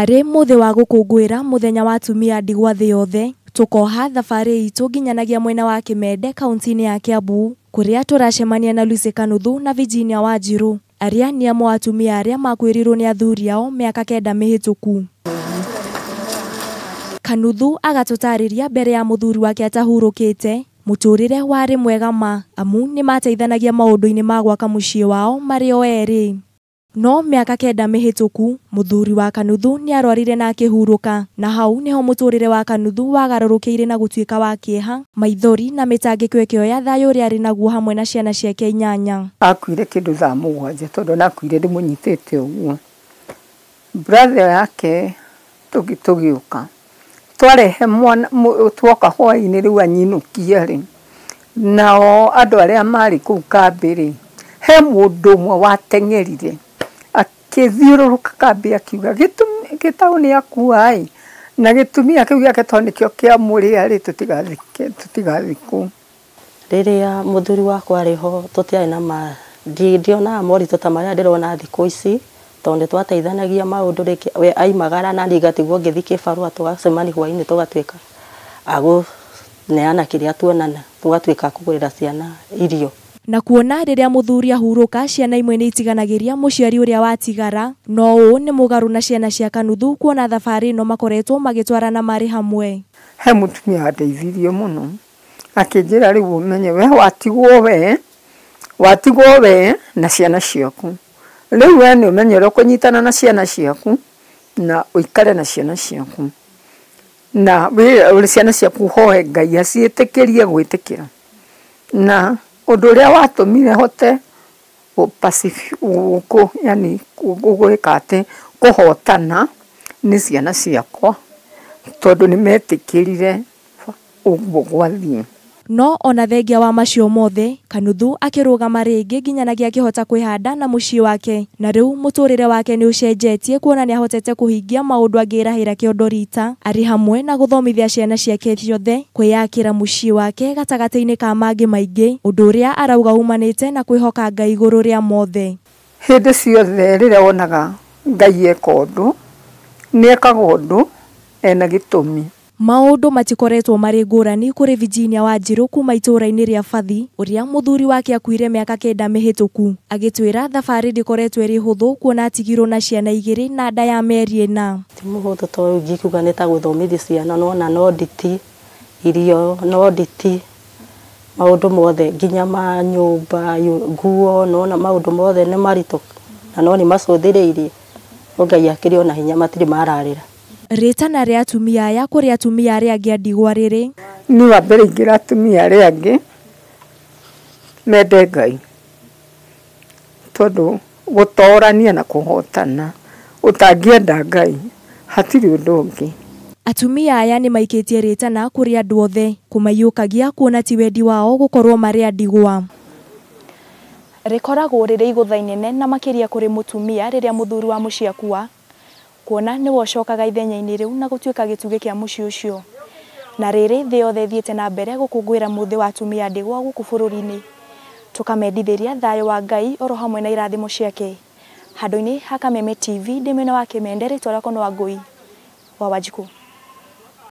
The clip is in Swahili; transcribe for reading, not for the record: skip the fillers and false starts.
Arĩ mũthĩ wa gũkũngũĩra mũthenya wa atumia a ndigwa thĩ yothe, tukoha thabarĩ itũ nginyanagia mwena wa Kimende kaunti-inĩ ya Kiambu, kũrĩa tũracemania na Lucy Kanuthu na Virginia Wanjiru, arĩa nĩ amwe atumia arĩa makwĩrirwo nĩ athuri ao mĩaka 9 mĩhĩtũku. Kanuthu agatũtarĩria mbere ya mũthuri wake atahurũkĩte mũtũrĩre warĩ mwega amu nĩ mateithanagia maũndũ-inĩ ma gwaka mũciĩ wao marĩ o erĩ. No mĩaka 9 mĩhĩtũku mũthuri wa Kanuthu nĩ arwarire na akĩhurũka, na hau niho mũtũrĩre wa Kanuthu wagarũrũkĩire na gũtuĩka wa kĩeha, maithori na mĩtangĩko ĩkĩoya thayũ ũrĩa arĩ naguo hamwe na ciana ciake 8. Akuire kĩndũ thaa 7 tondũ nakuire ndĩmũnyitĩte ũguo. Brother yake tũgĩũka twarehe mwana twoka hwaĩ-inĩ rĩu anyinũkia rĩ, nao andũ arĩa marĩ kũu kambĩ-rĩ, he mũndũ ũmwe wateng'erire akĩthiũrũrũka kambĩ akiuga gĩtaũni akua-ĩ, na gĩtumia kĩu gĩake to nĩkĩo kĩa mũrĩa-rĩ tũtigathikwo. Rĩrĩa mũthuri wakwa arĩ ho tũtiarĩ na ndionaga moritũ ta marĩa ndĩrona thikũ ici, tondũ twateithanagia maũndũ rĩngĩ we aimagara na niĩ ngatigwo ngĩthiĩ kĩbarũa, tũgacemania hwaĩ-inĩ tũgatuĩka agũneana kĩrĩa tuonana, tũgatuĩka kũgũrĩra ciana irio. Na kuona rĩrĩa mũthuri ahurũka ciana imwe nĩ itiganagĩria mũciari ũrĩa watigara, no ũũ nĩ mũgarũ na ciana cia Kanuthu kuona thabarĩ ĩno makoretwo magĩtwarana marĩ hamwe. He mũtumia wandeithirie mũno akĩnjĩra rĩu ũmenye we watigwo we na ciana ciaku. Rĩu we nĩ ũmenye ũrĩa ũkũnyitana na ciana ciaku na ũikare na ciana ciaku, na ciana ciaku hoe Ngai aciĩtĩkĩrie gwĩtĩkĩra. Na ũndũ ũrĩa watũmire hote gwĩka atĩ kũhotana nĩ ciana ciakwa, tondũ nĩ metĩkĩrire ũguo gwathiĩ. No ona thengia wa macio mothe, Kanuthu akĩrũgama rĩngĩ nginyanagia akĩhota kwĩhanda na mũciĩ wake, na rĩu mũtũrĩre wake nĩ ũcenjetie kuona nĩ ahotete kũhingia maũndũ angĩrahĩra kĩondo rita, arĩ hamwe na gũthomithia ciana ciake ciothe kwĩyakĩra mũciĩ wake gatagatĩ-inĩ ka mangĩ maingĩ, ũndũ ũrĩa arauga umanĩte na kwĩhoka Ngai igũrũ rĩa mothe. Hĩndĩ ciothe rĩrĩa wonaga Ngai eka ũndũ, nĩ ekaga ũndũ ena gĩtũmi. Maũndũ matikoretwo marĩ ngũrani kũrĩ Virginia Wanjiru kuma itũũra-inĩ rĩa Fathi, ũrĩa mũthuri wake akuire mĩaka 9 mĩhĩtũku, agĩtwĩra thabarĩ ndĩkoretwo ĩrĩ hũthũ kuona atigirwo na ciana 2 na nda ya mĩeri 4. Ti mũhũthũ tondũ ngĩkuga nĩ ta gũthomithia ciana, no nditi irio, no nditi maũndũ mothe nginya ma nyũmba, nguo, na maũndũ mothe nĩ maritũ na no nĩ macũthĩrĩirie. Ngai akĩrĩ ona hinya matirĩ mararĩra. Rĩtana rĩa atumia aya kũrĩ atumia arĩa angĩ a ndigwa rĩrĩ, nĩ wa mbere ingĩra atumia arĩa angĩ mende Ngai, tondũ gũtoorania na kũhotana ũtangĩenda Ngai hatirĩ ũndũ ũngĩ. Atumia aya nĩ maikĩtie rĩtana kũrĩ andũ othe kũmaiyũkagia kuona ti wendi wao gũkorwo marĩ a ndigwa. Rĩkoragwo rĩrĩ igũtha inene na makĩria kũrĩ mũtumia rĩrĩa mũthuri wa mũciĩ akua, kuona nĩ wocokaga ithenya-inĩ rĩu na gũtuĩka gĩtugĩ kĩa mũciĩ ũcio. Na rĩrĩ thĩ yothe thiĩte na mbere gũkũngũĩra mũthĩ wa atumia a ndigwa gũkũ bũrũri-inĩ, tũkamendithĩria thayũ wa Ngai oro hamwe na irathimo ciake. Handũ-inĩ ha Kameme TV ndĩ mwena wa Kimende, rĩtwa rĩakwa nĩ Wangũi wa Wanjikũ.